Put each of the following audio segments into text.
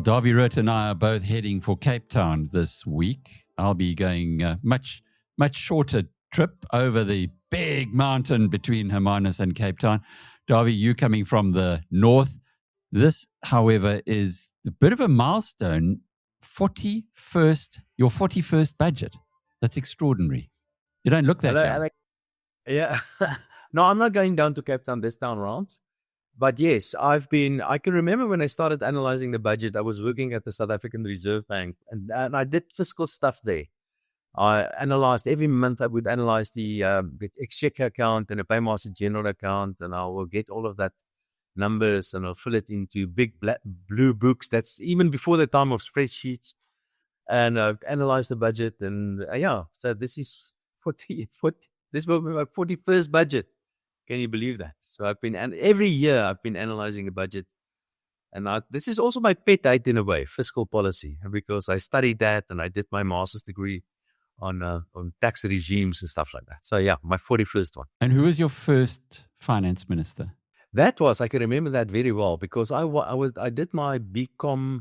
Well, Dawie Roodt and I are both heading for Cape Town this week. I'll be going much shorter trip over the big mountain between Hermanus and Cape Town. Dawie, you coming from the north. This, however, is a bit of a milestone. Your 41st budget. That's extraordinary. You don't look that Hello, young. Alec. Yeah. No, I'm not going down to Cape Town this time around. But yes, I can remember when I started analyzing the budget, I was working at the South African Reserve Bank and I did fiscal stuff there. I analyzed every month. I would analyze the exchequer account and the paymaster general account, and I will get all of that numbers and I'll fill it into big blue books. That's even before the time of spreadsheets. And I've analyzed the budget, and so this is 40. This will be my 41st budget. Can you believe that? So every year I've been analyzing the budget, and this is also my pet hate in a way, fiscal policy, because I studied that and I did my master's degree on tax regimes and stuff like that. So yeah, my 41st one. And who was your first finance minister? I can remember that very well because I did my BCom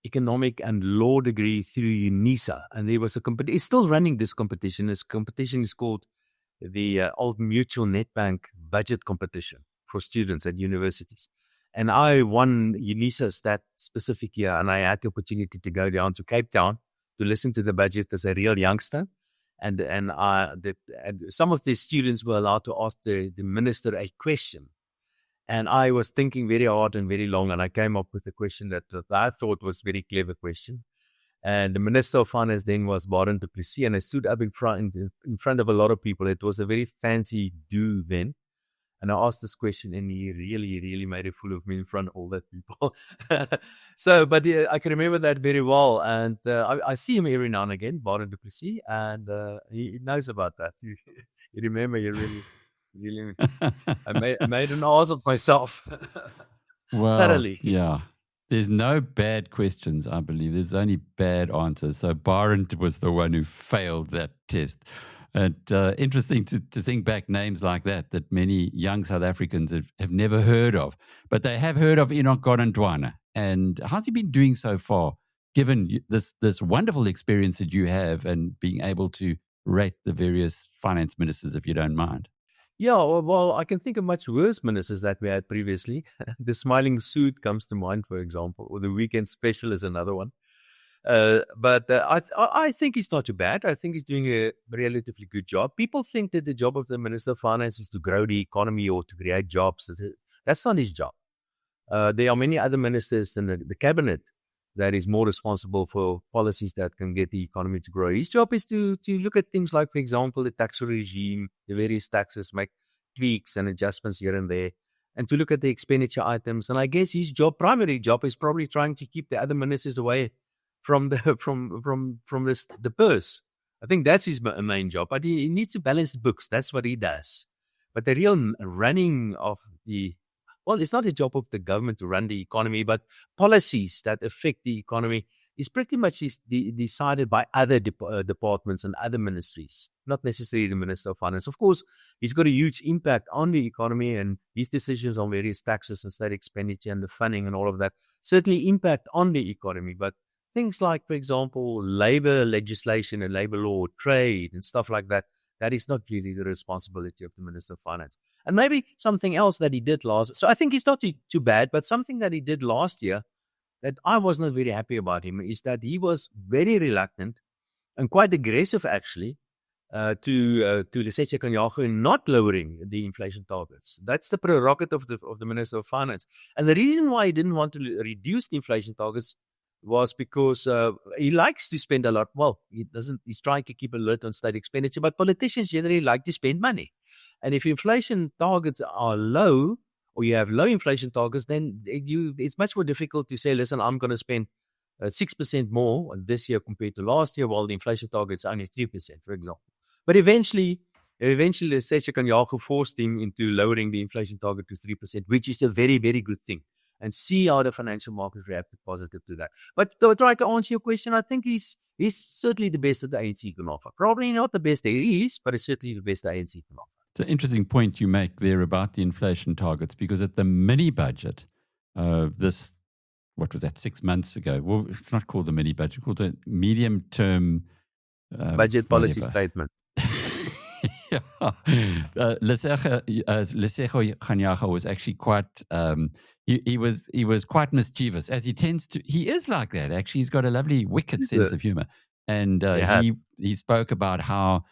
economic and law degree through UNISA, and there was a competition. It's still running this competition. This competition is called the Old Mutual Netbank Budget Competition for students at universities. And I won UNISA's that specific year, and I had the opportunity to go down to Cape Town to listen to the budget as a real youngster. And some of the students were allowed to ask the minister a question. And I was thinking very hard and very long, and I came up with a question that I thought was a very clever question. And the Minister of Finance then was Baron du Plessis, and I stood up in front of a lot of people. It was a very fancy do then. And I asked this question, and he really, really made a fool of me in front of all that people. But I can remember that very well. And I see him every now and again, Baron du Plessis, and he knows about that. You remember, I made an ass of myself. Well, thoroughly. Yeah. There's no bad questions, I believe. There's only bad answers. So Byron was the one who failed that test. And interesting to think back names like that many young South Africans have never heard of. But they have heard of Enoch Godongwana. And how's he been doing so far, given this wonderful experience that you have and being able to rate the various finance ministers, if you don't mind? Yeah, well, I can think of much worse ministers that we had previously. The smiling suit comes to mind, for example, or the weekend special is another one. But I think he's not too bad. I think he's doing a relatively good job. People think that the job of the Minister of Finance is to grow the economy or to create jobs. That's not his job. There are many other ministers in the cabinet that is more responsible for policies that can get the economy to grow. His job is to look at things like, for example, the tax regime, the various taxes, make tweaks and adjustments here and there, and to look at the expenditure items. And I guess his primary job is probably trying to keep the other ministers away from the purse. I think that's his main job. But he needs to balance the books. That's what he does. But the real running of it's not a job of the government to run the economy, but policies that affect the economy is pretty much decided by other departments and other ministries, not necessarily the Minister of Finance. Of course, he's got a huge impact on the economy, and his decisions on various taxes and state expenditure and the funding and all of that certainly impact on the economy. But things like, for example, labor legislation and labor law, trade and stuff like that, that is not really the responsibility of the Minister of Finance. And maybe something else that he did last. So I think it's not too bad, but something that he did last year that I was not very happy about him is that he was very reluctant and quite aggressive actually to the Setse Kanyako in not lowering the inflation targets. That's the prerogative of the Minister of Finance. And the reason why he didn't want to reduce the inflation targets was because he likes to spend a lot. Well, he's trying to keep a lid on state expenditure, but politicians generally like to spend money. And if inflation targets are low, or you have low inflation targets, then it's much more difficult to say, listen, I'm going to spend 6% more this year compared to last year, while the inflation target is only 3%, for example. But eventually the Setse Kanyako forced him into lowering the inflation target to 3%, which is a very, very good thing. And see how the financial markets reacted positive to that. But to try to answer your question, I think he's certainly the best that the ANC can offer. Probably not the best there is, but it's certainly the best the ANC can offer. It's an interesting point you make there about the inflation targets, because at the mini budget, this what was that, 6 months ago? Well, it's not called the mini budget, it's called a medium-term Budget policy whatever. statement. Yeah. Lesego Kganyago was actually quite, he was quite mischievous, as he tends to. He is like that, actually. He's got a lovely, wicked sense of humor. And he spoke about how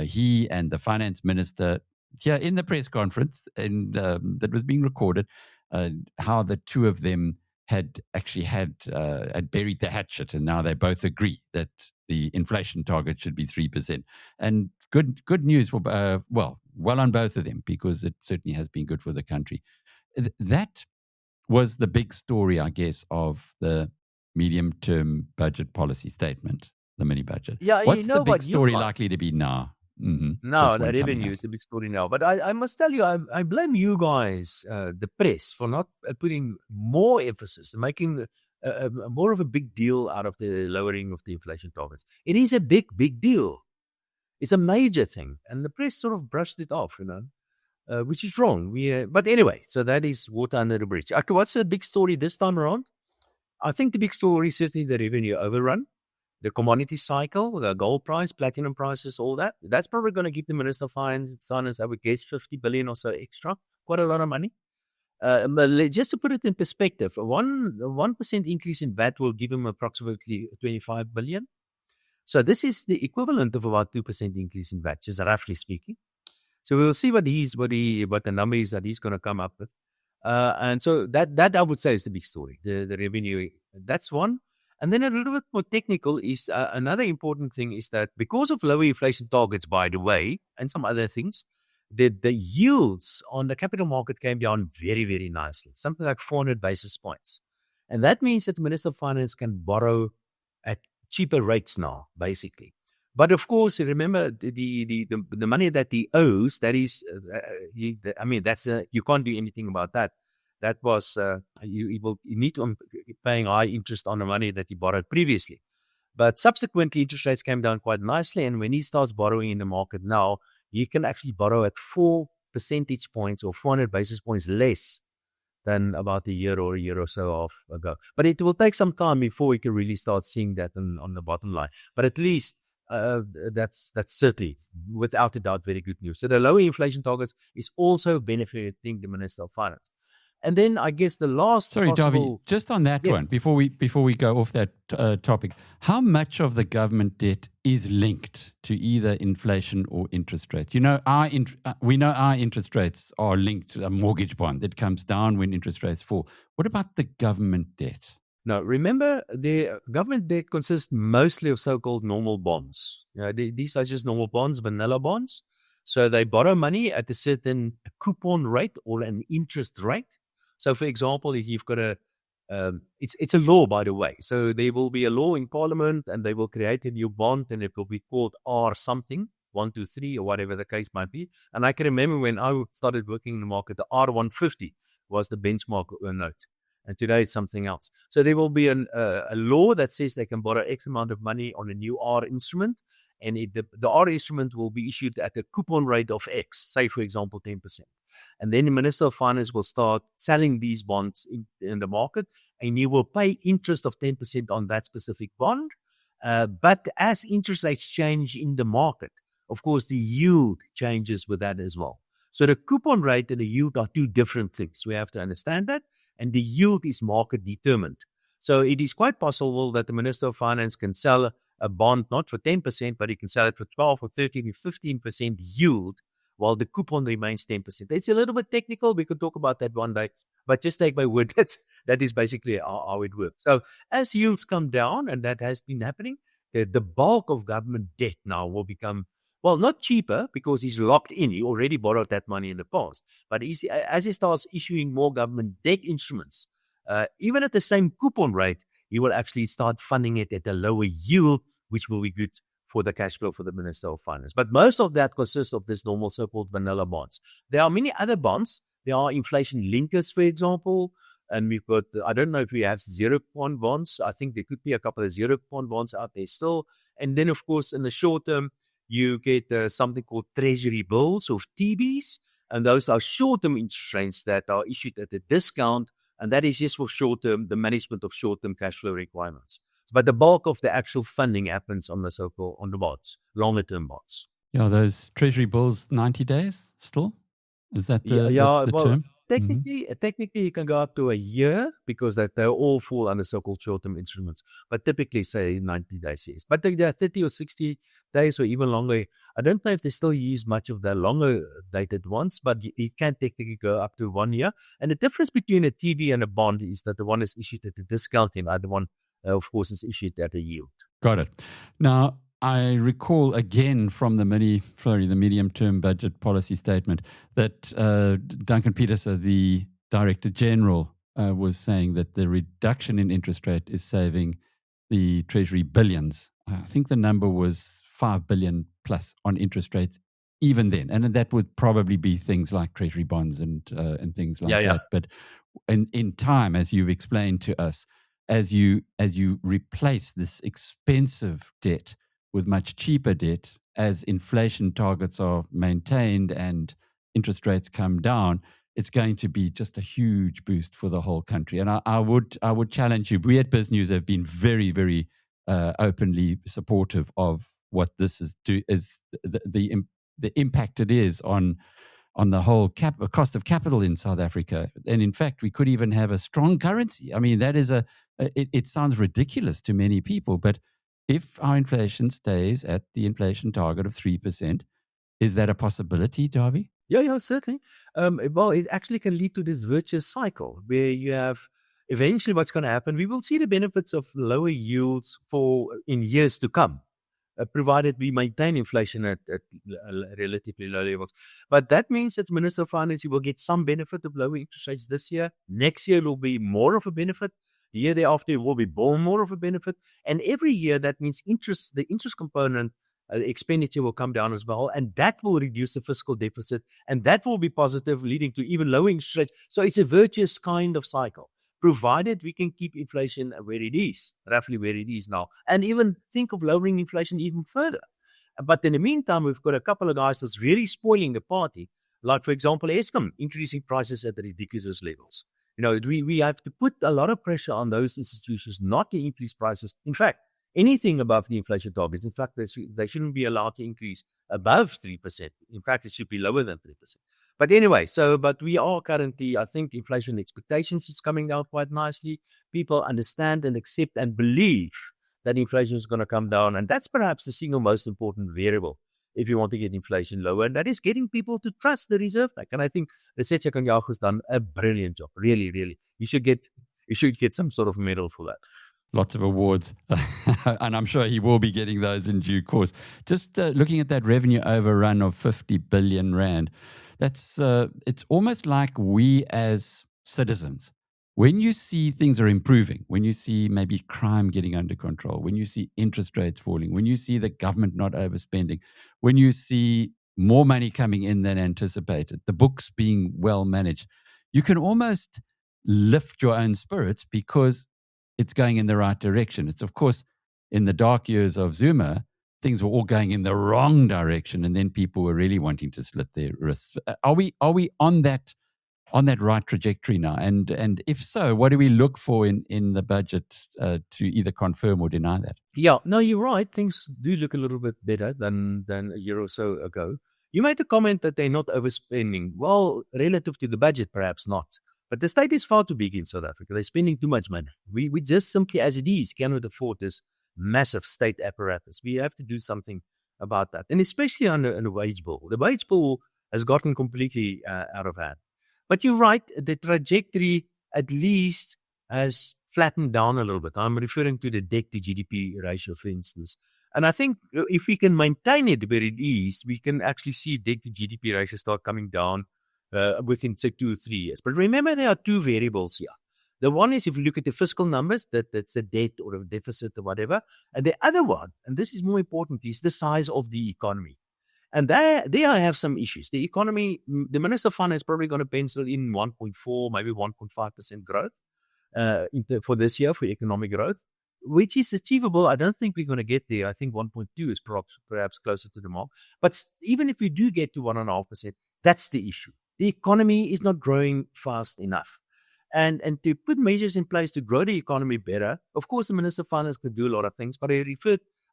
he and the finance minister, here in the press conference, and that was being recorded, how the two of them had buried the hatchet, and now they both agree that the inflation target should be 3%. And good news for well on both of them, because it certainly has been good for the country. That was the big story, I guess, of the medium-term budget policy statement, the mini budget. Yeah, what's the big story likely to be now? No, the revenue is the big story now. But I must tell you, I blame you guys, the press, for not putting more emphasis, making more of a big deal out of the lowering of the inflation targets. It is a big, big deal. It's a major thing. And the press sort of brushed it off, which is wrong. But anyway, so that is water under the bridge. Okay, what's the big story this time around? I think the big story is certainly the revenue overrun. The commodity cycle, the gold price, platinum prices, all that. That's probably going to give the Minister of Finance, I would guess, 50 billion or so extra. Quite a lot of money. But just to put it in perspective, a 1% increase in VAT will give him approximately 25 billion. So this is the equivalent of about 2% increase in VAT, just roughly speaking. So we will see what the number is that he's going to come up with. And so that I would say is the big story, the revenue. That's one. And then a little bit more technical is another important thing is that because of lower inflation targets, by the way, and some other things, the yields on the capital market came down very, very nicely, something like 400 basis points. And that means that the Minister of Finance can borrow at cheaper rates now, basically. But of course, remember the money that he owes, that is, that's you can't do anything about that. That was, you need to paying high interest on the money that he borrowed previously. But subsequently, interest rates came down quite nicely. And when he starts borrowing in the market now, he can actually borrow at 4 percentage points or 400 basis points less than about a year or so ago. But it will take some time before we can really start seeing that on the bottom line. But at least that's certainly, without a doubt, very good news. So the lower inflation targets is also benefiting the Minister of Finance. And then I guess the last Dawie, just on that one, before we go off that topic, how much of the government debt is linked to either inflation or interest rates? We know our interest rates are linked to a mortgage bond that comes down when interest rates fall. What about the government debt? Now, remember, the government debt consists mostly of so-called normal bonds. These are just normal bonds, vanilla bonds. So they borrow money at a certain coupon rate or an interest rate. So, for example, if you've got it's a law, by the way. So there will be a law in Parliament, and they will create a new bond, and it will be called R something, 123, or whatever the case might be. And I can remember when I started working in the market, the R150 was the benchmark note. And today it's something else. So there will be a law that says they can borrow X amount of money on a new R instrument. And the R instrument will be issued at a coupon rate of X, say, for example, 10%. And then the Minister of Finance will start selling these bonds in the market, and you will pay interest of 10% on that specific bond. But as interest rates change in the market, of course, the yield changes with that as well. So the coupon rate and the yield are two different things. We have to understand that. And the yield is market determined. So it is quite possible that the Minister of Finance can sell a bond not for 10%, but he can sell it for 12 or 13 or 15% yield, while the coupon remains 10%. It's a little bit technical. We could talk about that one day, but just take my word. That is basically how it works. So as yields come down, and that has been happening, the bulk of government debt now will become, well, not cheaper because he's locked in. He already borrowed that money in the past. But as he starts issuing more government debt instruments, even at the same coupon rate, he will actually start funding it at a lower yield, which will be good for the cash flow for the Minister of Finance. But most of that consists of this normal so-called vanilla bonds. There are many other bonds. There are inflation linkers, for example. And we've got, I don't know if we have zero-coupon bonds. I think there could be a couple of zero-coupon bonds out there still. And then, of course, in the short term, you get something called Treasury bills or TBs. And those are short-term interest rates that are issued at a discount And that is just for short-term, the management of short-term cash flow requirements. But the bulk of the actual funding happens on the so-called, on the bonds, longer-term bonds. Yeah, those Treasury bills, 90 days still? Is that the Well, term? technically, you can go up to a year because that they all fall under so-called short-term instruments. But typically, say 90 days, yes. But they are 30 or 60 days or even longer. I don't know if they still use much of the longer dated ones, but it can technically go up to 1 year. And the difference between a TB and a bond is that the one is issued at a discount and the other one, of course, is issued at a yield. Got it. Now, I recall again from the medium-term budget policy statement that Duncan Peterson, the Director General, was saying that the reduction in interest rate is saving the Treasury billions. I think the number was 5 billion plus on interest rates even then. And that would probably be things like Treasury bonds and things like that. But in time, as you've explained to us, as you replace this expensive debt with much cheaper debt, as inflation targets are maintained and interest rates come down, it's going to be just a huge boost for the whole country. And I would challenge you. We at Biz News have been very, very openly supportive of what this is the impact it is on the whole cost of capital in South Africa. And in fact, we could even have a strong currency. I mean, that is it sounds ridiculous to many people, but if our inflation stays at the inflation target of 3%, is that a possibility, Dawie? Yeah, certainly. Well, it actually can lead to this virtuous cycle where you have eventually what's going to happen. We will see the benefits of lower yields in years to come, provided we maintain inflation at relatively low levels. But that means that the Minister of Finance will get some benefit of lower interest rates this year. Next year will be more of a benefit. The year thereafter will be more of a benefit. And every year that means the interest component, expenditure will come down as well. And that will reduce the fiscal deficit. And that will be positive, leading to even lower interest rates. So it's a virtuous kind of cycle, provided we can keep inflation where it is, roughly where it is now, and even think of lowering inflation even further. But in the meantime, we've got a couple of guys that's really spoiling the party, like, for example, Eskom increasing prices at ridiculous levels. We have to put a lot of pressure on those institutions not to increase prices. In fact, anything above the inflation targets, in fact, they shouldn't be allowed to increase above 3%. In fact, it should be lower than 3%. But anyway, but we are currently, I think, inflation expectations is coming down quite nicely. People understand and accept and believe that inflation is going to come down. And that's perhaps the single most important variable if you want to get inflation lower. And that is getting people to trust the Reserve Bank. And I think Resetja Kanyago has done a brilliant job. Really, really. You should get some sort of medal for that. Lots of awards, and I'm sure he will be getting those in due course. Just looking at that revenue overrun of 50 billion rand, it's almost like we as citizens, when you see things are improving, when you see maybe crime getting under control, when you see interest rates falling, when you see the government not overspending, when you see more money coming in than anticipated, the books being well managed, you can almost lift your own spirits because it's going in the right direction. It's, of course, in the dark years of Zuma, things were all going in the wrong direction, and then people were really wanting to slit their wrists. Are we on that right trajectory now? And if so, what do we look for in the budget to either confirm or deny that? Yeah, no, you're right. Things do look a little bit better than a year or so ago. You made a comment that they're not overspending. Well, relative to the budget, perhaps not. But the state is far too big in South Africa. They're spending too much money. We just simply, as it is, cannot afford this massive state apparatus. We have to do something about that. And especially on the wage bill. The wage bill has gotten completely out of hand. But you're right, the trajectory at least has flattened down a little bit. I'm referring to the debt to GDP ratio, for instance. And I think if we can maintain it where it is, we can actually see debt to GDP ratio start coming down within, say, 2 or 3 years. But remember, there are two variables here. The one is if you look at the fiscal numbers, that's a debt or a deficit or whatever. And the other one, and this is more important, is the size of the economy. And there I have some issues. The economy, the Minister of Finance is probably going to pencil in 1.4, maybe 1.5% growth for this year for economic growth, which is achievable. I don't think we're going to get there. I think 1.2 is perhaps closer to the mark. But even if we do get to 1.5%, that's the issue. The economy is not growing fast enough. and to put measures in place to grow the economy better. Of course, the Minister of Finance could do a lot of things, but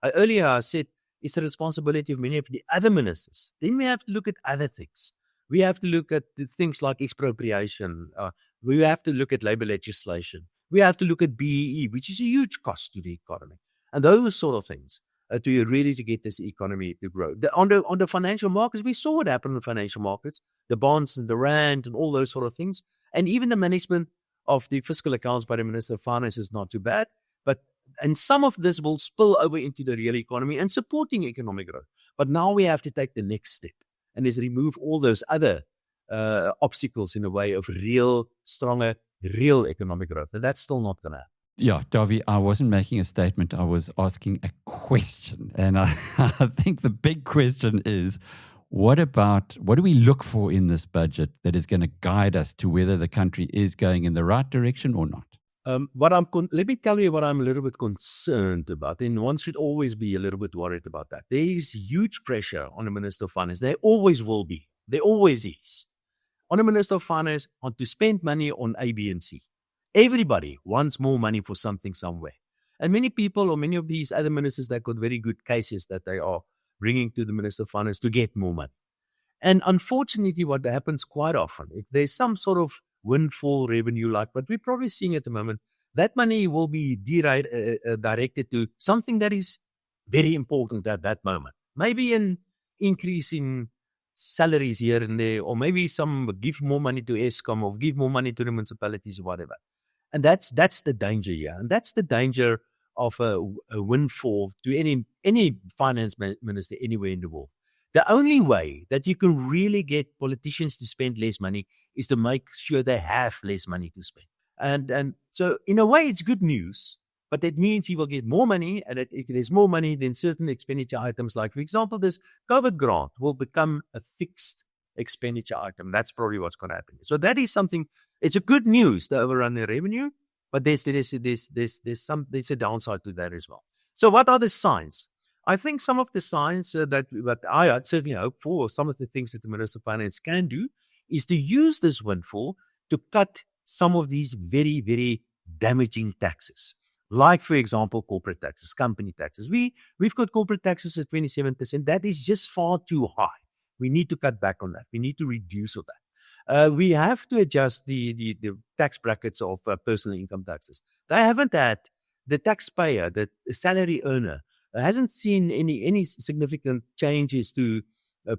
earlier I said it's the responsibility of many of the other ministers. Then we have to look at other things. We have to look at the things like expropriation. We have to look at labor legislation. We have to look at BEE, which is a huge cost to the economy, and those sort of things to really to get this economy to grow. On the financial markets, we saw what happened in the financial markets, the bonds and the rand and all those sort of things. And even the management of the fiscal accounts by the Minister of Finance is not too bad. And some of this will spill over into the real economy and supporting economic growth. But now we have to take the next step and is remove all those other obstacles in the way of stronger, real economic growth. And that's still not going to happen. Yeah, Dawie, I wasn't making a statement. I was asking a question. And I think the big question is, what do we look for in this budget that is going to guide us to whether the country is going in the right direction or not? Let me tell you what I'm a little bit concerned about, and one should always be a little bit worried about that. There is huge pressure on the Minister of Finance. There always will be. There always is. On the Minister of Finance to spend money on A, B, and C. Everybody wants more money for something somewhere. And many people or many of these other ministers that got very good cases that they are bringing to the Minister of Finance to get more money. And unfortunately, what happens quite often, if there's some sort of windfall revenue like what we're probably seeing at the moment, that money will be directed to something that is very important at that moment. Maybe an increase in salaries here and there, or maybe some give more money to Eskom or give more money to the municipalities or whatever. And that's the danger here. And that's the danger of a windfall to any finance minister anywhere in the world. The only way that you can really get politicians to spend less money is to make sure they have less money to spend. And so in a way, it's good news, but that means he will get more money. And if there's more money, then certain expenditure items, like, for example, this COVID grant will become a fixed expenditure item. That's probably what's going to happen. So that is something, it's a good news to overrun the revenue, but there's a downside to that as well. So what are the signs? I think some of the signs that I certainly hope for, or some of the things that the Minister of Finance can do, is to use this windfall to cut some of these very, very damaging taxes. Like, for example, corporate taxes, company taxes. We've got corporate taxes at 27%. That is just far too high. We need to cut back on that. We need to reduce on that. We have to adjust the tax brackets of personal income taxes. They haven't had the taxpayer, the salary earner, hasn't seen any significant changes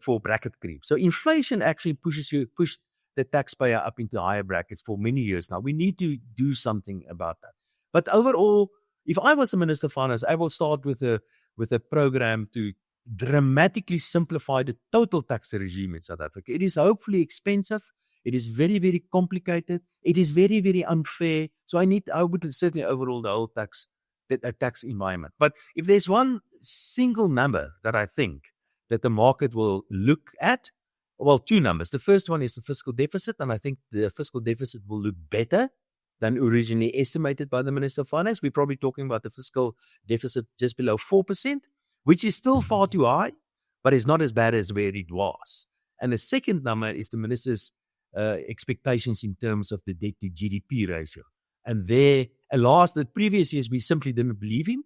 for bracket creep. So inflation actually pushed the taxpayer up into higher brackets for many years now. We need to do something about that. But overall, if I was the Minister of Finance, I will start with a program to dramatically simplify the total tax regime in South Africa. It is hopefully expensive. It is very, very complicated. It is very, very unfair. So I would certainly overhaul the whole tax environment. But if there's one single number that I think that the market will look at, well, two numbers. The first one is the fiscal deficit, and I think the fiscal deficit will look better than originally estimated by the Minister of Finance. We're probably talking about the fiscal deficit just below 4%, which is still far too high, but it's not as bad as where it was. And the second number is the Minister's expectations in terms of the debt to GDP ratio. And the previous years, we simply didn't believe him,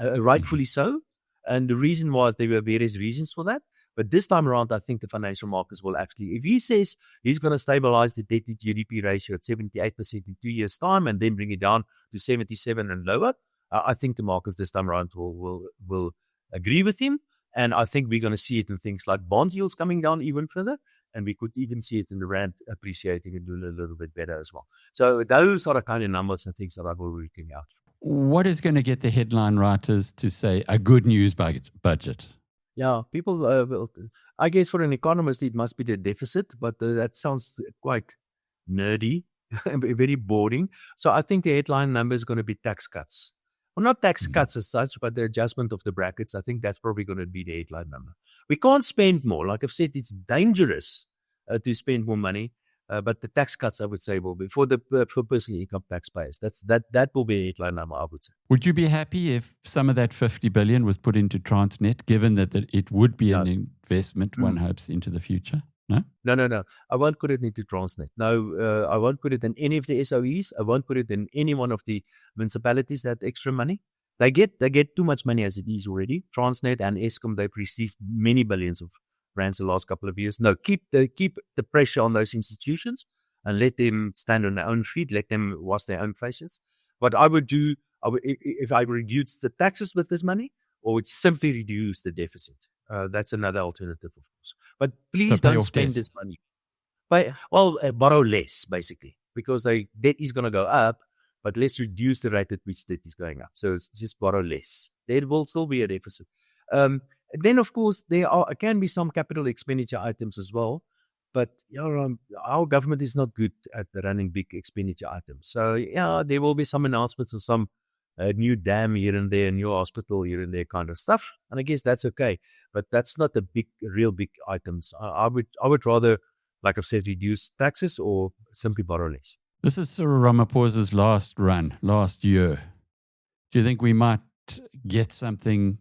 rightfully so. And the reason was there were various reasons for that. But this time around, I think the financial markets will actually, if he says he's going to stabilize the debt to GDP ratio at 78% in 2 years' time and then bring it down to 77 and lower, I think the markets this time around will agree with him. And I think we're going to see it in things like bond yields coming down even further. And we could even see it in the rand appreciating and doing a little bit better as well. So those are the kind of numbers and things that I will be looking out for. What is going to get the headline writers to say a good news budget? Yeah, people, I guess for an economist, it must be the deficit, but that sounds quite nerdy, very boring. So I think the headline number is going to be tax cuts. Well, not tax cuts as such, but the adjustment of the brackets. I think that's probably going to be the headline number. We can't spend more. Like I've said, it's dangerous to spend more money. But the tax cuts, I would say, will be for personal income taxpayers. That will be a headline number, I would say. Would you be happy if some of that 50 billion was put into Transnet, given that it would be an investment, one hopes, into the future? No? No. I won't put it into Transnet. No, I won't put it in any of the SOEs. I won't put it in any one of the municipalities that extra money. They get too much money as it is already. Transnet and Eskom, they've received many billions of rands the last couple of years. No, keep the pressure on those institutions and let them stand on their own feet. Let them wash their own faces. What I would do, if I reduce the taxes with this money, or would simply reduce the deficit. That's another alternative, of course. But please don't spend this money. Borrow less, basically, because the debt is going to go up, but let's reduce the rate at which debt is going up. So it's just borrow less. There will still be a deficit. Then, of course, there can be some capital expenditure items as well. But our government is not good at running big expenditure items. So, there will be some announcements of some new dam here and there, new hospital here and there kind of stuff. And I guess that's okay. But that's not the real big items. I would rather, like I've said, reduce taxes or simply borrow less. This is Cyril Ramaphosa's last year. Do you think we might get something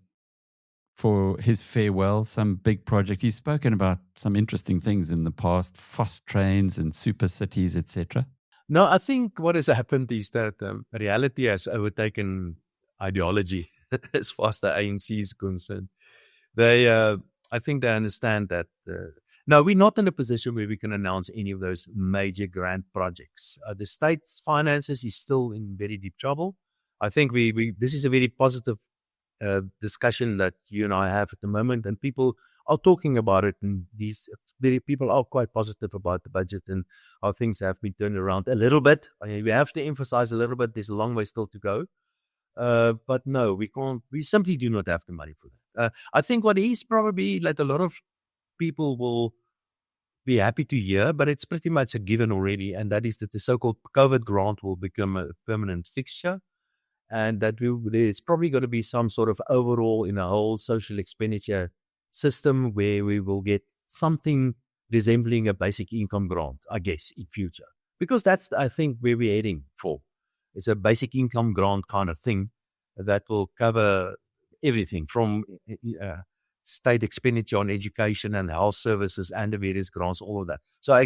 for his farewell, some big project? He's spoken about some interesting things in the past, fast trains and super cities, etc. No, I think what has happened is that reality has overtaken ideology as far as the ANC is concerned. I think they understand that. No, we're not in a position where we can announce any of those major grand projects. The state's finances is still in very deep trouble. I think this is a very positive discussion that you and I have at the moment, and people are talking about it, and people are quite positive about the budget and how things have been turned around a little bit. I mean, we have to emphasize a little bit. There's a long way still to go. But no, we can't. We simply do not have the money for that. I think what is probably like a lot of people will be happy to hear, but it's pretty much a given already, and that is that the so-called COVID grant will become a permanent fixture, and that there's probably going to be some sort of overall in a whole social expenditure system where we will get something resembling a basic income grant, I guess, in future. Because that's, I think, where we're heading for. It's a basic income grant kind of thing that will cover everything from state expenditure on education and health services and the various grants, all of that. So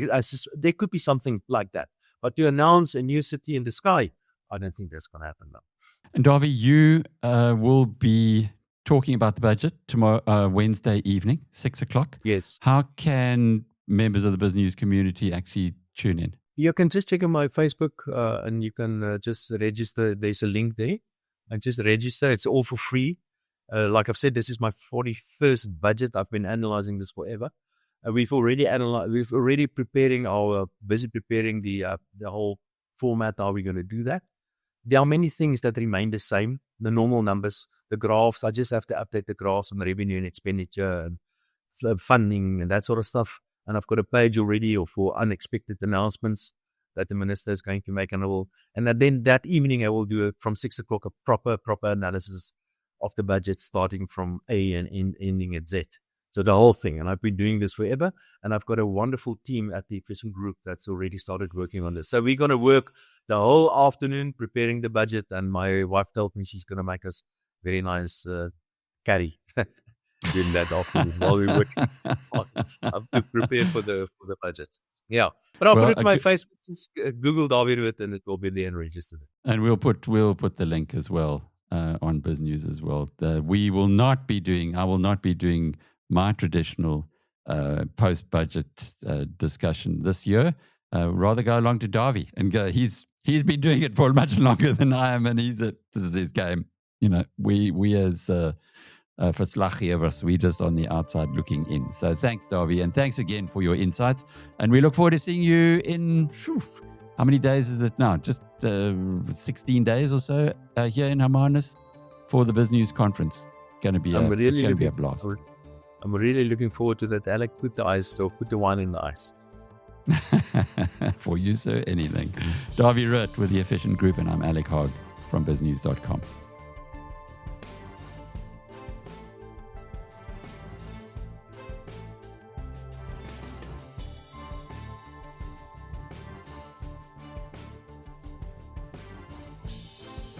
there could be something like that. But to announce a new city in the sky, I don't think that's going to happen now. And Dawie, you will be talking about the budget tomorrow, Wednesday evening, 6:00. Yes. How can members of the business news community actually tune in? You can just check on my Facebook and you can just register. There's a link there and just register. It's all for free. Like I've said, this is my 41st budget. I've been analyzing this forever. We've already busy preparing the whole format. How we're going to do that? There are many things that remain the same. The normal numbers, the graphs. I just have to update the graphs on revenue and expenditure and funding and that sort of stuff. And I've got a page already for unexpected announcements that the minister is going to make. And then that evening I will do from 6:00 a proper analysis of the budget, starting from A and ending at Z. So the whole thing. And I've been doing this forever. And I've got a wonderful team at the Efficient Group that's already started working on this. So we're going to work the whole afternoon preparing the budget. And my wife told me she's going to make us very nice curry during that afternoon while we work. To prepare for the budget. Yeah. But I'll put it on my Facebook. Just Google Dawie Roodt and it will be there and registered. And we'll put the link as well on Biz News as well. I will not be doing my traditional post-budget discussion this year. Rather go along to Dawie and go. He's been doing it for much longer than I am, and this is his game. You know, we as verslaggevers, we just on the outside looking in. So thanks, Dawie, and thanks again for your insights. And we look forward to seeing you in how many days is it now? Just 16 days or so here in Hermanus for the Biz News conference. It's going to be a blast. I'm really looking forward to that. Alec, put the wine in the ice. For you, sir, anything. Dawie Roodt with the Efficient Group, and I'm Alec Hogg from biznews.com.